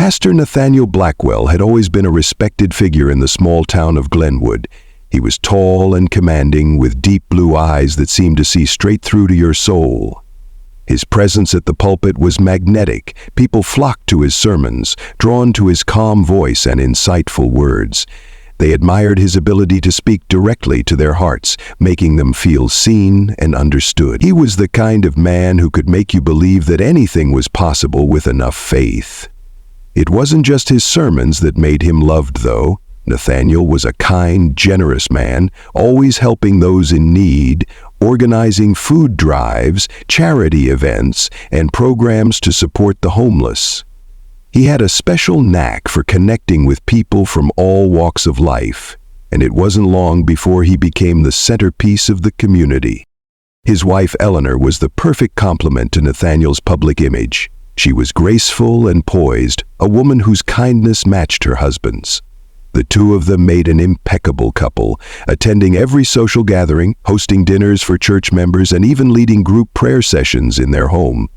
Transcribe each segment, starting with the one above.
Pastor Nathaniel Blackwell had always been a respected figure in the small town of Glenwood. He was tall and commanding, with deep blue eyes that seemed to see straight through to your soul. His presence at the pulpit was magnetic. People flocked to his sermons, drawn to his calm voice and insightful words. They admired his ability to speak directly to their hearts, making them feel seen and understood. He was the kind of man who could make you believe that anything was possible with enough faith. It wasn't just his sermons that made him loved, though. Nathaniel was a kind, generous man, always helping those in need, organizing food drives, charity events, and programs to support the homeless. He had a special knack for connecting with people from all walks of life, and it wasn't long before he became the centerpiece of the community. His wife Eleanor was the perfect complement to Nathaniel's public image. She was graceful and poised, a woman whose kindness matched her husband's. The two of them made an impeccable couple, attending every social gathering, hosting dinners for church members, and even leading group prayer sessions in their home.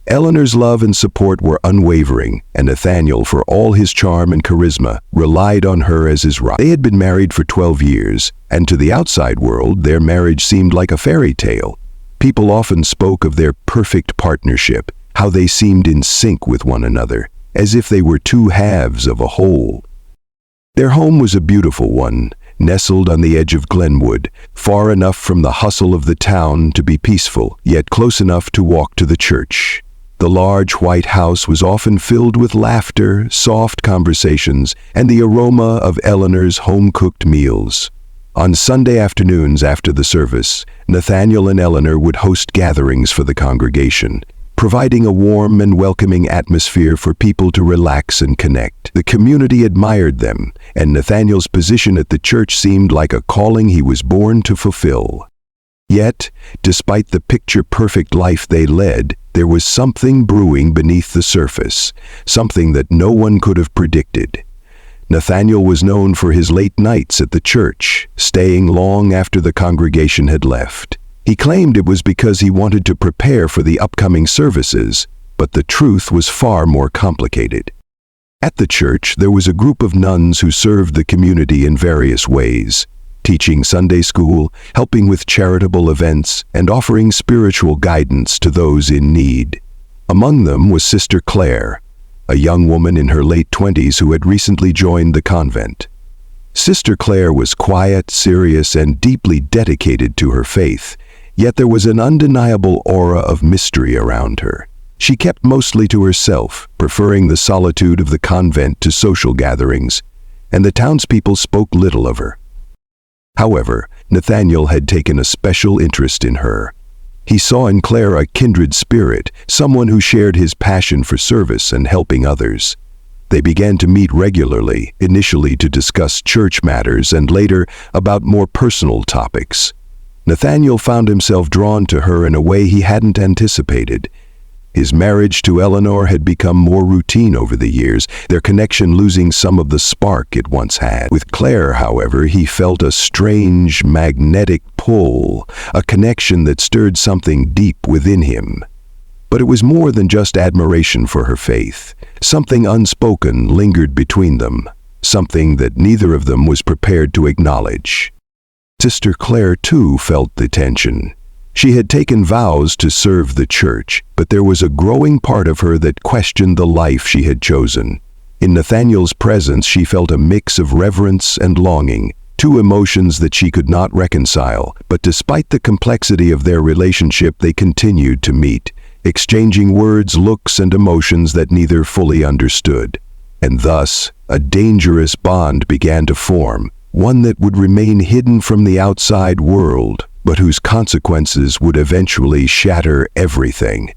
Eleanor's love and support were unwavering, and Nathaniel, for all his charm and charisma, relied on her as his rock. They had been married for 12 years, and to the outside world, their marriage seemed like a fairy tale. People often spoke of their perfect partnership, how they seemed in sync with one another, as if they were two halves of a whole. Their home was a beautiful one, nestled on the edge of Glenwood, far enough from the hustle of the town to be peaceful, yet close enough to walk to the church. The large white house was often filled with laughter, soft conversations, and the aroma of Eleanor's home-cooked meals. On Sunday afternoons after the service, Nathaniel and Eleanor would host gatherings for the congregation, providing a warm and welcoming atmosphere for people to relax and connect. The community admired them, and Nathaniel's position at the church seemed like a calling he was born to fulfill. Yet, despite the picture-perfect life they led, there was something brewing beneath the surface, something that no one could have predicted. Nathaniel was known for his late nights at the church, staying long after the congregation had left. He claimed it was because he wanted to prepare for the upcoming services, but the truth was far more complicated. At the church, there was a group of nuns who served the community in various ways, teaching Sunday school, helping with charitable events, and offering spiritual guidance to those in need. Among them was Sister Claire, a young woman in her late 20s who had recently joined the convent. Sister Claire was quiet, serious, and deeply dedicated to her faith, yet there was an undeniable aura of mystery around her. She kept mostly to herself, preferring the solitude of the convent to social gatherings, and the townspeople spoke little of her. However, Nathaniel had taken a special interest in her. He saw in Claire a kindred spirit, someone who shared his passion for service and helping others. They began to meet regularly, initially to discuss church matters and later about more personal topics. Nathaniel found himself drawn to her in a way he hadn't anticipated. His marriage to Eleanor had become more routine over the years, their connection losing some of the spark it once had. With Claire, however, he felt a strange, magnetic pull, a connection that stirred something deep within him. But it was more than just admiration for her faith. Something unspoken lingered between them, something that neither of them was prepared to acknowledge. Sister Claire, too, felt the tension. She had taken vows to serve the church, but there was a growing part of her that questioned the life she had chosen. In Nathaniel's presence, she felt a mix of reverence and longing, two emotions that she could not reconcile, but despite the complexity of their relationship, they continued to meet, exchanging words, looks, and emotions that neither fully understood. And thus, a dangerous bond began to form, one that would remain hidden from the outside world, but whose consequences would eventually shatter everything.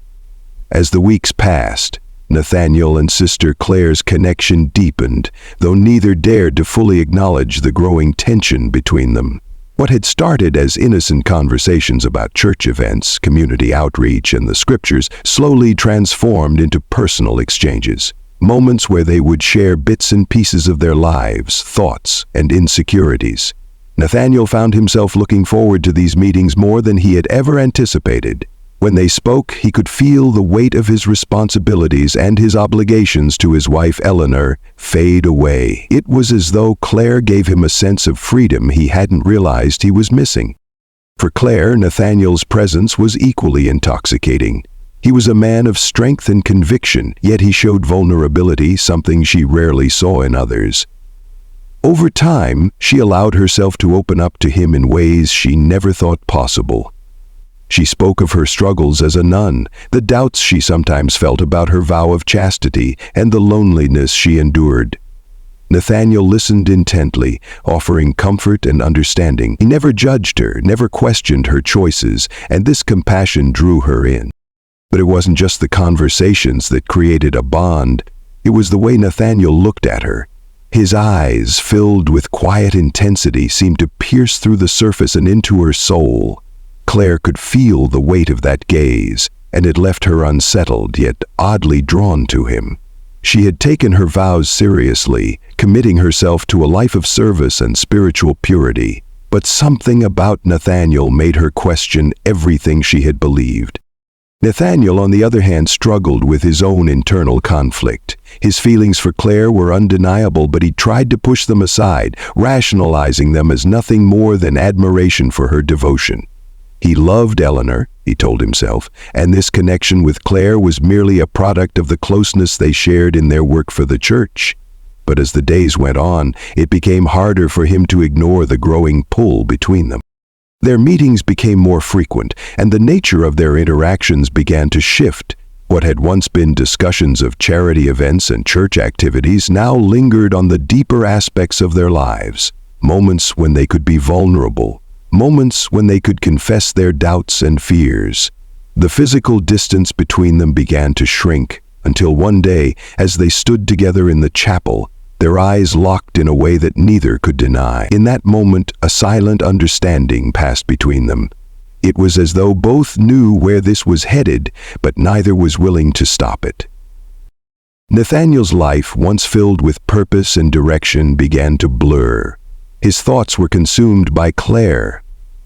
As the weeks passed, Nathaniel and Sister Claire's connection deepened, though neither dared to fully acknowledge the growing tension between them. What had started as innocent conversations about church events, community outreach, and the scriptures slowly transformed into personal exchanges. Moments where they would share bits and pieces of their lives, thoughts, and insecurities. Nathaniel found himself looking forward to these meetings more than he had ever anticipated. When they spoke, he could feel the weight of his responsibilities and his obligations to his wife Eleanor fade away. It was as though Claire gave him a sense of freedom he hadn't realized he was missing. For Claire, Nathaniel's presence was equally intoxicating. He was a man of strength and conviction, yet he showed vulnerability, something she rarely saw in others. Over time, she allowed herself to open up to him in ways she never thought possible. She spoke of her struggles as a nun, the doubts she sometimes felt about her vow of chastity, and the loneliness she endured. Nathaniel listened intently, offering comfort and understanding. He never judged her, never questioned her choices, and this compassion drew her in. But it wasn't just the conversations that created a bond. It was the way Nathaniel looked at her. His eyes, filled with quiet intensity, seemed to pierce through the surface and into her soul. Claire could feel the weight of that gaze, and it left her unsettled, yet oddly drawn to him. She had taken her vows seriously, committing herself to a life of service and spiritual purity, but something about Nathaniel made her question everything she had believed. Nathaniel, on the other hand, struggled with his own internal conflict. His feelings for Claire were undeniable, but he tried to push them aside, rationalizing them as nothing more than admiration for her devotion. He loved Eleanor, he told himself, and this connection with Claire was merely a product of the closeness they shared in their work for the church. But as the days went on, it became harder for him to ignore the growing pull between them. Their meetings became more frequent, and the nature of their interactions began to shift. What had once been discussions of charity events and church activities now lingered on the deeper aspects of their lives, moments when they could be vulnerable, moments when they could confess their doubts and fears. The physical distance between them began to shrink, until one day, as they stood together in the chapel, their eyes locked in a way that neither could deny. In that moment, a silent understanding passed between them. It was as though both knew where this was headed, but neither was willing to stop it. Nathaniel's life, once filled with purpose and direction, began to blur. His thoughts were consumed by Claire.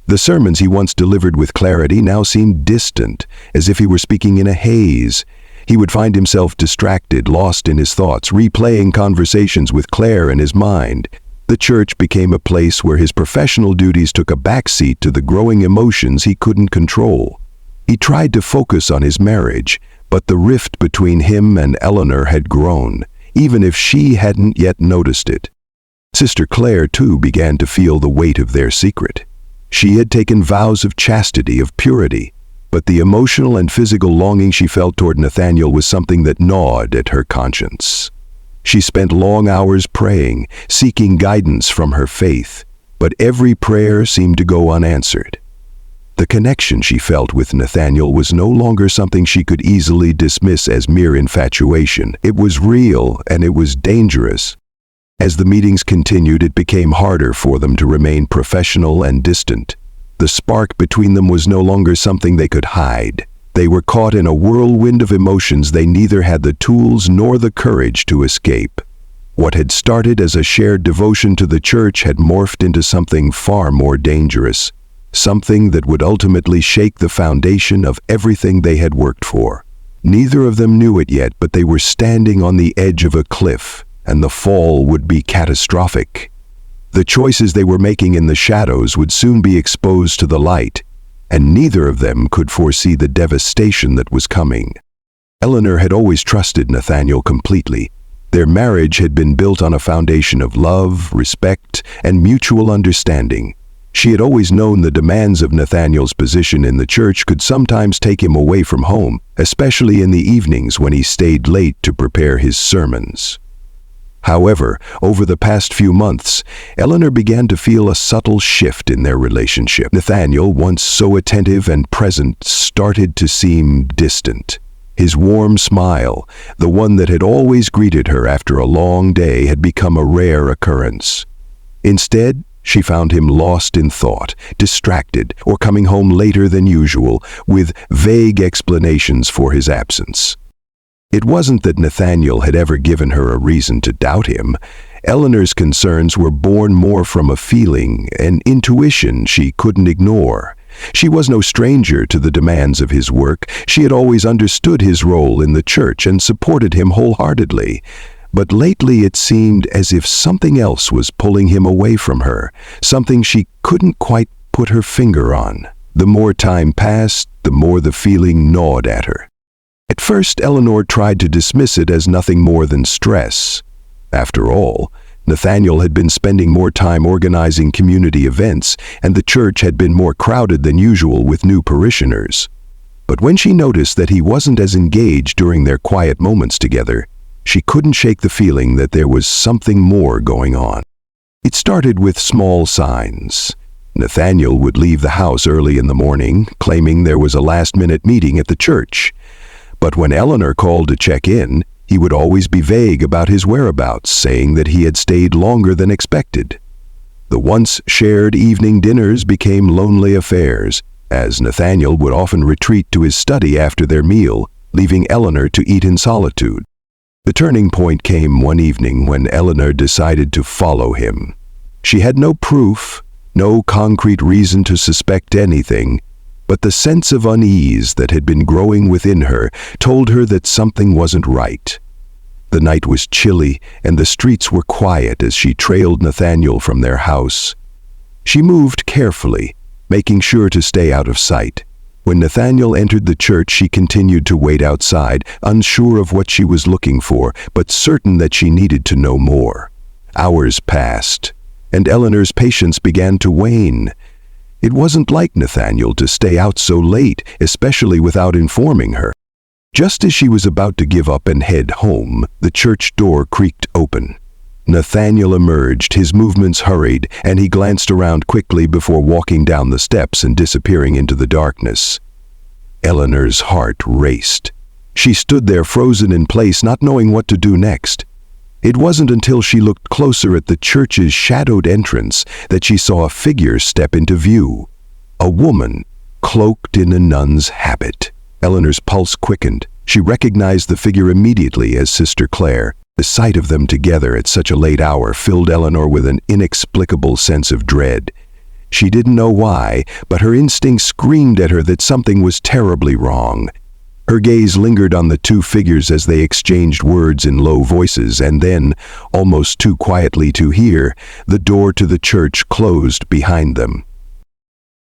The sermons he once delivered with clarity now seemed distant, as if he were speaking in a haze. He would find himself distracted, lost in his thoughts, replaying conversations with Claire in his mind. The church became a place where his professional duties took a backseat to the growing emotions he couldn't control. He tried to focus on his marriage, but the rift between him and Eleanor had grown, even if she hadn't yet noticed it. Sister Claire, too, began to feel the weight of their secret. She had taken vows of chastity, of purity, but the emotional and physical longing she felt toward Nathaniel was something that gnawed at her conscience. She spent long hours praying, seeking guidance from her faith, but every prayer seemed to go unanswered. The connection she felt with Nathaniel was no longer something she could easily dismiss as mere infatuation. It was real, and it was dangerous. As the meetings continued, it became harder for them to remain professional and distant. The spark between them was no longer something they could hide. They were caught in a whirlwind of emotions they neither had the tools nor the courage to escape. What had started as a shared devotion to the church had morphed into something far more dangerous, something that would ultimately shake the foundation of everything they had worked for. Neither of them knew it yet, but they were standing on the edge of a cliff, and the fall would be catastrophic. The choices they were making in the shadows would soon be exposed to the light, and neither of them could foresee the devastation that was coming. Eleanor had always trusted Nathaniel completely. Their marriage had been built on a foundation of love, respect, and mutual understanding. She had always known the demands of Nathaniel's position in the church could sometimes take him away from home, especially in the evenings when he stayed late to prepare his sermons. However, over the past few months, Eleanor began to feel a subtle shift in their relationship. Nathaniel, once so attentive and present, started to seem distant. His warm smile, the one that had always greeted her after a long day, had become a rare occurrence. Instead, she found him lost in thought, distracted, or coming home later than usual, with vague explanations for his absence. It wasn't that Nathaniel had ever given her a reason to doubt him. Eleanor's concerns were born more from a feeling, an intuition she couldn't ignore. She was no stranger to the demands of his work. She had always understood his role in the church and supported him wholeheartedly. But lately it seemed as if something else was pulling him away from her, something she couldn't quite put her finger on. The more time passed, the more the feeling gnawed at her. At first, Eleanor tried to dismiss it as nothing more than stress. After all, Nathaniel had been spending more time organizing community events, and the church had been more crowded than usual with new parishioners. But when she noticed that he wasn't as engaged during their quiet moments together, she couldn't shake the feeling that there was something more going on. It started with small signs. Nathaniel would leave the house early in the morning, claiming there was a last-minute meeting at the church. But when Eleanor called to check in, he would always be vague about his whereabouts, saying that he had stayed longer than expected. The once shared evening dinners became lonely affairs, as Nathaniel would often retreat to his study after their meal, leaving Eleanor to eat in solitude. The turning point came one evening when Eleanor decided to follow him. She had no proof, no concrete reason to suspect anything, but the sense of unease that had been growing within her told her that something wasn't right. The night was chilly, and the streets were quiet as she trailed Nathaniel from their house. She moved carefully, making sure to stay out of sight. When Nathaniel entered the church, she continued to wait outside, unsure of what she was looking for, but certain that she needed to know more. Hours passed, and Eleanor's patience began to wane. It wasn't like Nathaniel to stay out so late, especially without informing her. Just as she was about to give up and head home, the church door creaked open. Nathaniel emerged, his movements hurried, and he glanced around quickly before walking down the steps and disappearing into the darkness. Eleanor's heart raced. She stood there frozen in place, not knowing what to do next. It wasn't until she looked closer at the church's shadowed entrance that she saw a figure step into view. A woman, cloaked in a nun's habit. Eleanor's pulse quickened. She recognized the figure immediately as Sister Claire. The sight of them together at such a late hour filled Eleanor with an inexplicable sense of dread. She didn't know why, but her instinct screamed at her that something was terribly wrong. Her gaze lingered on the two figures as they exchanged words in low voices, and then, almost too quietly to hear, the door to the church closed behind them.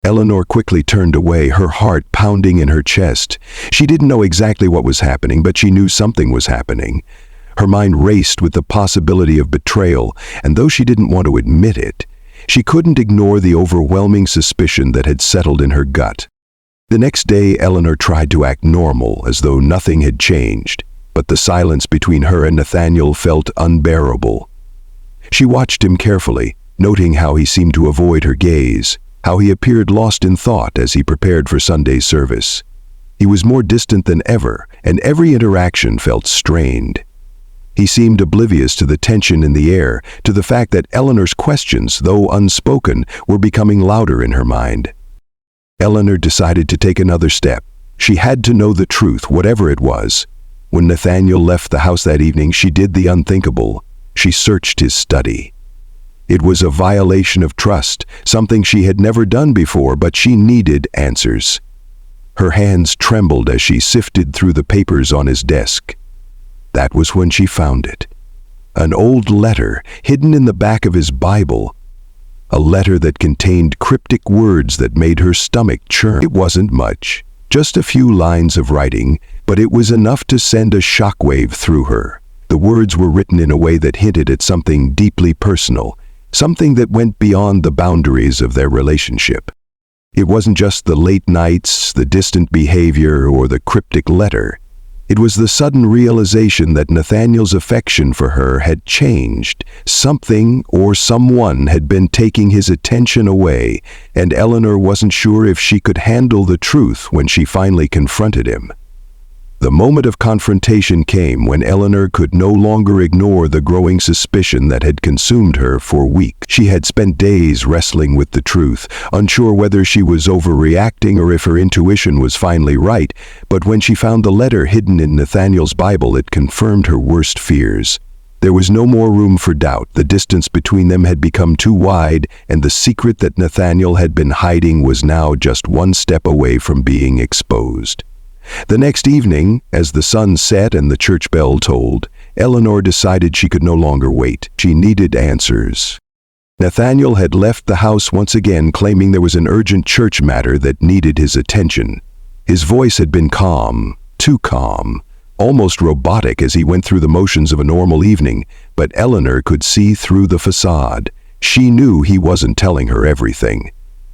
Eleanor quickly turned away, her heart pounding in her chest. She didn't know exactly what was happening, but she knew something was happening. Her mind raced with the possibility of betrayal, and though she didn't want to admit it, she couldn't ignore the overwhelming suspicion that had settled in her gut. The next day, Eleanor tried to act normal, as though nothing had changed, but the silence between her and Nathaniel felt unbearable. She watched him carefully, noting how he seemed to avoid her gaze, how he appeared lost in thought as he prepared for Sunday's service. He was more distant than ever, and every interaction felt strained. He seemed oblivious to the tension in the air, to the fact that Eleanor's questions, though unspoken, were becoming louder in her mind. Eleanor decided to take another step. She had to know the truth, whatever it was. When Nathaniel left the house that evening, she did the unthinkable. She searched his study. It was a violation of trust, something she had never done before, but she needed answers. Her hands trembled as she sifted through the papers on his desk. That was when she found it. An old letter hidden in the back of his Bible. A letter that contained cryptic words that made her stomach churn. It wasn't much, just a few lines of writing, but it was enough to send a shockwave through her. The words were written in a way that hinted at something deeply personal, something that went beyond the boundaries of their relationship. It wasn't just the late nights, the distant behavior, or the cryptic letter. It was the sudden realization that Nathaniel's affection for her had changed. Something or someone had been taking his attention away, and Eleanor wasn't sure if she could handle the truth when she finally confronted him. The moment of confrontation came when Eleanor could no longer ignore the growing suspicion that had consumed her for weeks. She had spent days wrestling with the truth, unsure whether she was overreacting or if her intuition was finally right, but when she found the letter hidden in Nathaniel's Bible, it confirmed her worst fears. There was no more room for doubt. The distance between them had become too wide, and the secret that Nathaniel had been hiding was now just one step away from being exposed. The next evening, as the sun set and the church bell tolled, Eleanor decided she could no longer wait. She needed answers. Nathaniel had left the house once again, claiming there was an urgent church matter that needed his attention. His voice had been calm, too calm, almost robotic as he went through the motions of a normal evening, but Eleanor could see through the facade. She knew he wasn't telling her everything.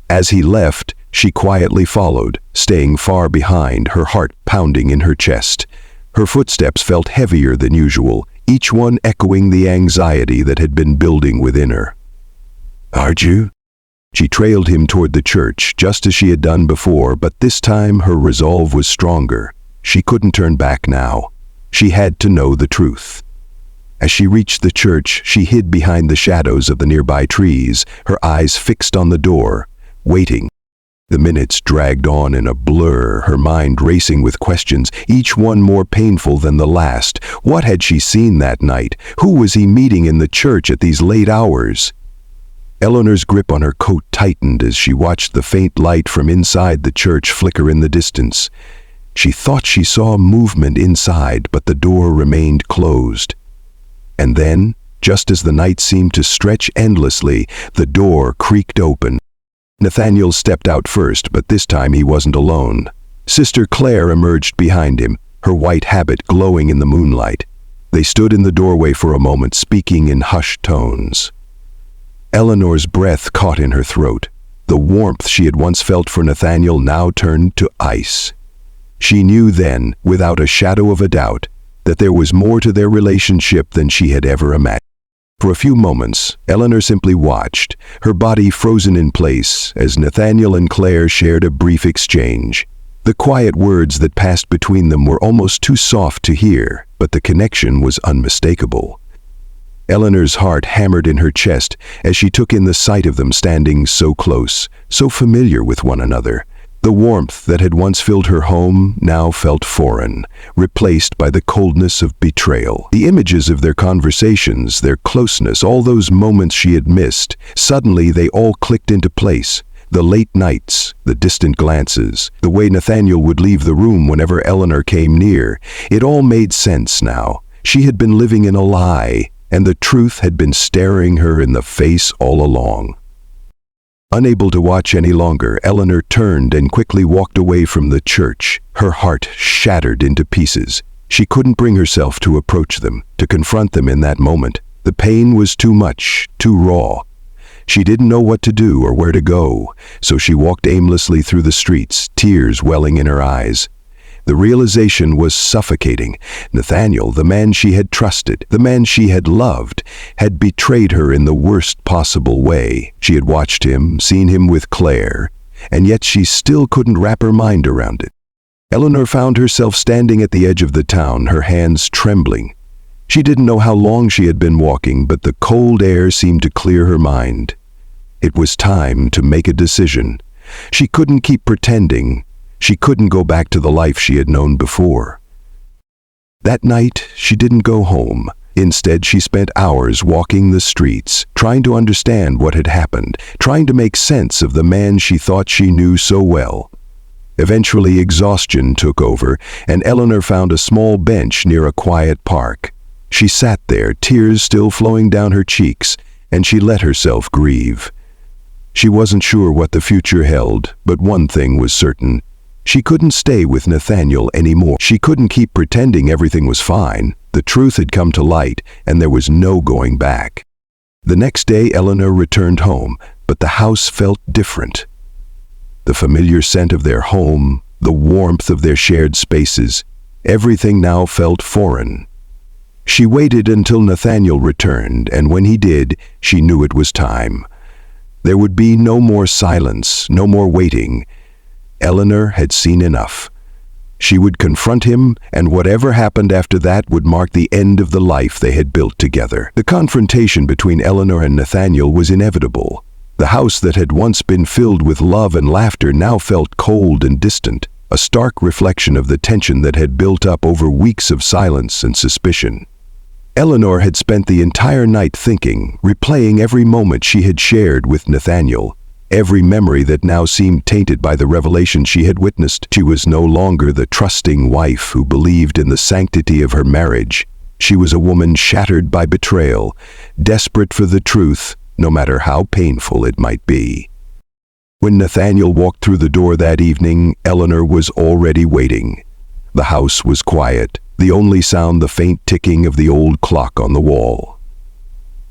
As he left, she quietly followed, staying far behind, her heart pounding in her chest. Her footsteps felt heavier than usual, each one echoing the anxiety that had been building within her. "Aren't you?" She trailed him toward the church, just as she had done before, but this time her resolve was stronger. She couldn't turn back now. She had to know the truth. As she reached the church, she hid behind the shadows of the nearby trees, her eyes fixed on the door, waiting. The minutes dragged on in a blur, her mind racing with questions, each one more painful than the last. What had she seen that night? Who was he meeting in the church at these late hours? Eleanor's grip on her coat tightened as she watched the faint light from inside the church flicker in the distance. She thought she saw movement inside, but the door remained closed. And then, just as the night seemed to stretch endlessly, the door creaked open. Nathaniel stepped out first, but this time he wasn't alone. Sister Claire emerged behind him, her white habit glowing in the moonlight. They stood in the doorway for a moment, speaking in hushed tones. Eleanor's breath caught in her throat. The warmth she had once felt for Nathaniel now turned to ice. She knew then, without a shadow of a doubt, that there was more to their relationship than she had ever imagined. For a few moments, Eleanor simply watched, her body frozen in place as Nathaniel and Claire shared a brief exchange. The quiet words that passed between them were almost too soft to hear, but the connection was unmistakable. Eleanor's heart hammered in her chest as she took in the sight of them standing so close, so familiar with one another. The warmth that had once filled her home now felt foreign, replaced by the coldness of betrayal. The images of their conversations, their closeness, all those moments she had missed, suddenly they all clicked into place. The late nights, the distant glances, the way Nathaniel would leave the room whenever Eleanor came near, it all made sense now. She had been living in a lie, and the truth had been staring her in the face all along. Unable to watch any longer, Eleanor turned and quickly walked away from the church, her heart shattered into pieces. She couldn't bring herself to approach them, to confront them in that moment. The pain was too much, too raw. She didn't know what to do or where to go, so she walked aimlessly through the streets, tears welling in her eyes. The realization was suffocating. Nathaniel, the man she had trusted, the man she had loved, had betrayed her in the worst possible way. She had watched him, seen him with Claire, and yet she still couldn't wrap her mind around it. Eleanor found herself standing at the edge of the town, her hands trembling. She didn't know how long she had been walking, but the cold air seemed to clear her mind. It was time to make a decision. She couldn't keep pretending. She couldn't go back to the life she had known before. That night, she didn't go home. Instead, she spent hours walking the streets, trying to understand what had happened, trying to make sense of the man she thought she knew so well. Eventually, exhaustion took over, and Eleanor found a small bench near a quiet park. She sat there, tears still flowing down her cheeks, and she let herself grieve. She wasn't sure what the future held, but one thing was certain. She couldn't stay with Nathaniel anymore. She couldn't keep pretending everything was fine. The truth had come to light, and there was no going back. The next day, Eleanor returned home, but the house felt different. The familiar scent of their home, the warmth of their shared spaces, everything now felt foreign. She waited until Nathaniel returned, and when he did, she knew it was time. There would be no more silence, no more waiting. Eleanor had seen enough. She would confront him, and whatever happened after that would mark the end of the life they had built together. The confrontation between Eleanor and Nathaniel was inevitable. The house that had once been filled with love and laughter now felt cold and distant, a stark reflection of the tension that had built up over weeks of silence and suspicion. Eleanor had spent the entire night thinking, replaying every moment she had shared with Nathaniel, every memory that now seemed tainted by the revelation she had witnessed. She was no longer the trusting wife who believed in the sanctity of her marriage. She was a woman shattered by betrayal, desperate for the truth, no matter how painful it might be. When Nathaniel walked through the door that evening, Eleanor was already waiting. The house was quiet, the only sound the faint ticking of the old clock on the wall.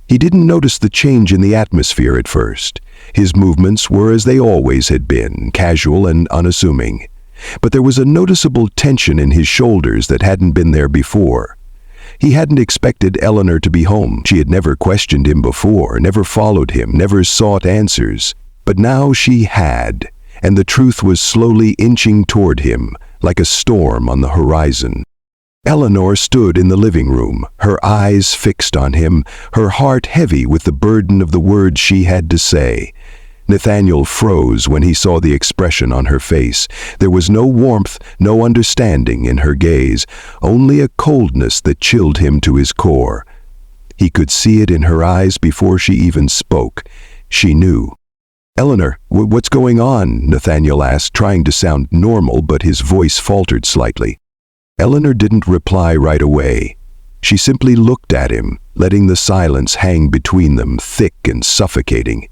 He didn't notice the change in the atmosphere at first. His movements were as they always had been, casual and unassuming. But there was a noticeable tension in his shoulders that hadn't been there before. He hadn't expected Eleanor to be home. She had never questioned him before, never followed him, never sought answers. But now she had, and the truth was slowly inching toward him, like a storm on the horizon. Eleanor stood in the living room, her eyes fixed on him, her heart heavy with the burden of the words she had to say. Nathaniel froze when he saw the expression on her face. There was no warmth, no understanding in her gaze, only a coldness that chilled him to his core. He could see it in her eyes before she even spoke. She knew. "Eleanor, what's going on?" Nathaniel asked, trying to sound normal, but his voice faltered slightly. Eleanor didn't reply right away. She simply looked at him, letting the silence hang between them, thick and suffocating.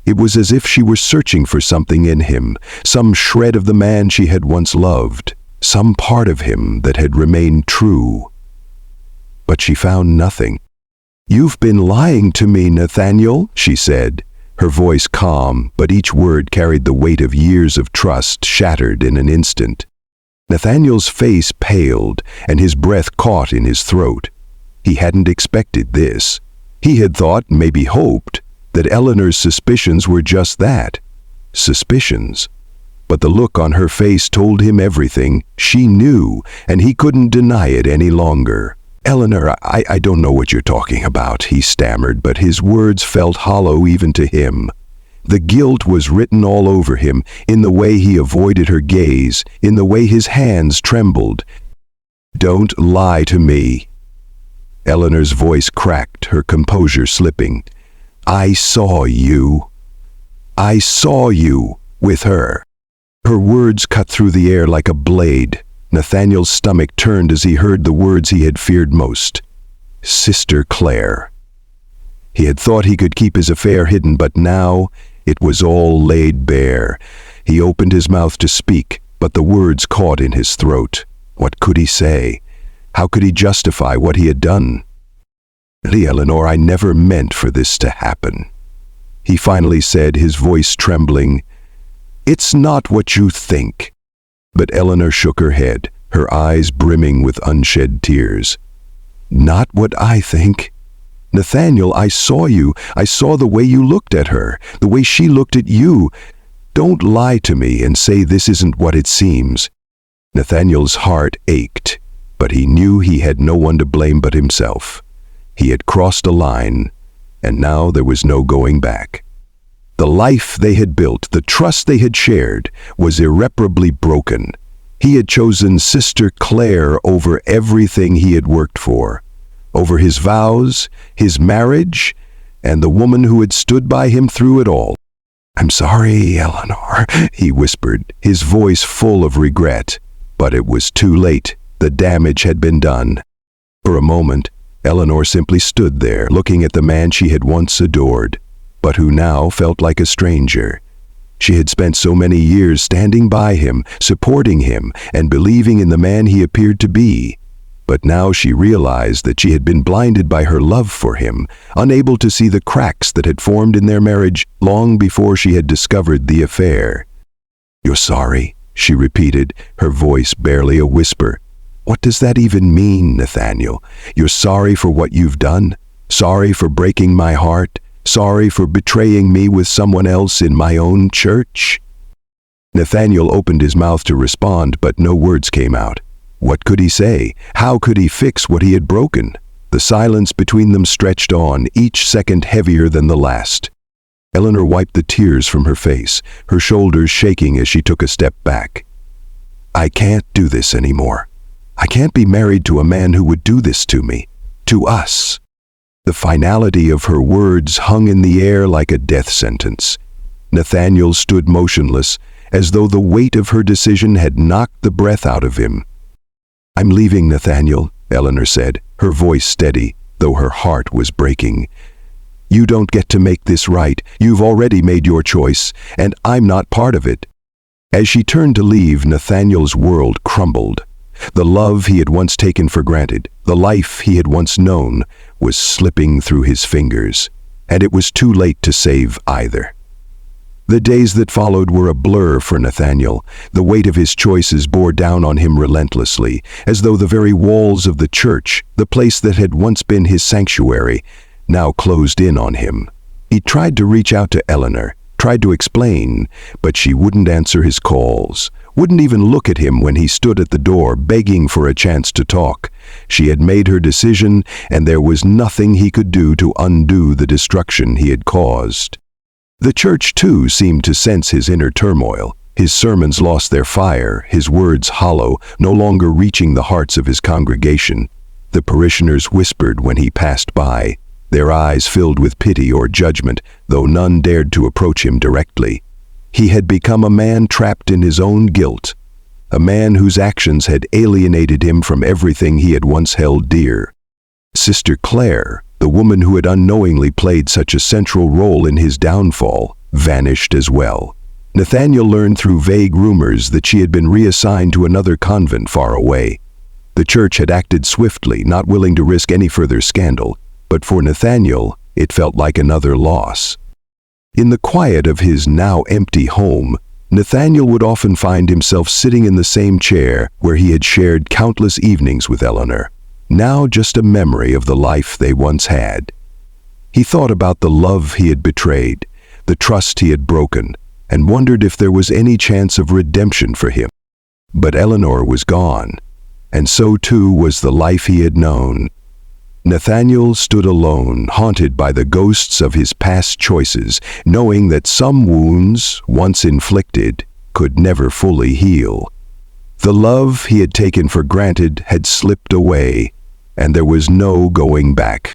It was as if she were searching for something in him, some shred of the man she had once loved, some part of him that had remained true. But she found nothing. "You've been lying to me, Nathaniel," she said, her voice calm, but each word carried the weight of years of trust shattered in an instant. Nathaniel's face paled, and his breath caught in his throat. He hadn't expected this. He had thought, maybe hoped, that Eleanor's suspicions were just that, suspicions. But the look on her face told him everything. She knew, and he couldn't deny it any longer. "Eleanor, I don't know what you're talking about," he stammered, but his words felt hollow even to him. The guilt was written all over him, in the way he avoided her gaze, in the way his hands trembled. "Don't lie to me." Eleanor's voice cracked, her composure slipping. "I saw you. I saw you with her." Her words cut through the air like a blade. Nathaniel's stomach turned as he heard the words he had feared most. Sister Claire. He had thought he could keep his affair hidden, but now it was all laid bare. He opened his mouth to speak, but the words caught in his throat. What could he say? How could he justify what he had done? "Eleanor, I never meant for this to happen," he finally said, his voice trembling. "It's not what you think." But Eleanor shook her head, her eyes brimming with unshed tears. "Not what I think. Nathaniel, I saw you. I saw the way you looked at her, the way she looked at you. Don't lie to me and say this isn't what it seems." Nathaniel's heart ached, but he knew he had no one to blame but himself. He had crossed a line, and now there was no going back. The life they had built, the trust they had shared, was irreparably broken. He had chosen Sister Claire over everything he had worked for, over his vows, his marriage, and the woman who had stood by him through it all. "I'm sorry, Eleanor," he whispered, his voice full of regret. But it was too late. The damage had been done. For a moment, Eleanor simply stood there, looking at the man she had once adored, but who now felt like a stranger. She had spent so many years standing by him, supporting him, and believing in the man he appeared to be. But now she realized that she had been blinded by her love for him, unable to see the cracks that had formed in their marriage long before she had discovered the affair. "You're sorry," she repeated, her voice barely a whisper. "What does that even mean, Nathaniel? You're sorry for what you've done? Sorry for breaking my heart? Sorry for betraying me with someone else in my own church?" Nathaniel opened his mouth to respond, but no words came out. What could he say? How could he fix what he had broken? The silence between them stretched on, each second heavier than the last. Eleanor wiped the tears from her face, her shoulders shaking as she took a step back. "I can't do this anymore. I can't be married to a man who would do this to me. To us. The finality of her words hung in the air like a death sentence. Nathaniel stood motionless, as though the weight of her decision had knocked the breath out of him. "I'm leaving, Nathaniel," Eleanor said, her voice steady, though her heart was breaking. "You don't get to make this right. You've already made your choice, and I'm not part of it." As she turned to leave, Nathaniel's world crumbled. The love he had once taken for granted, the life he had once known, was slipping through his fingers, and it was too late to save either. The days that followed were a blur for Nathaniel. The weight of his choices bore down on him relentlessly, as though the very walls of the church, the place that had once been his sanctuary, now closed in on him. He tried to reach out to Eleanor, tried to explain, but she wouldn't answer his calls, wouldn't even look at him when he stood at the door begging for a chance to talk. She had made her decision, and there was nothing he could do to undo the destruction he had caused. The church, too, seemed to sense his inner turmoil. His sermons lost their fire, his words hollow, no longer reaching the hearts of his congregation. The parishioners whispered when he passed by, their eyes filled with pity or judgment, though none dared to approach him directly. He had become a man trapped in his own guilt, a man whose actions had alienated him from everything he had once held dear. Sister Claire, the woman who had unknowingly played such a central role in his downfall, vanished as well. Nathaniel learned through vague rumors that she had been reassigned to another convent far away. The church had acted swiftly, not willing to risk any further scandal, but for Nathaniel, it felt like another loss. In the quiet of his now empty home, Nathaniel would often find himself sitting in the same chair where he had shared countless evenings with Eleanor, now just a memory of the life they once had. He thought about the love he had betrayed, the trust he had broken, and wondered if there was any chance of redemption for him. But Eleanor was gone, and so too was the life he had known. Nathaniel stood alone, haunted by the ghosts of his past choices, knowing that some wounds, once inflicted, could never fully heal. The love he had taken for granted had slipped away, and there was no going back.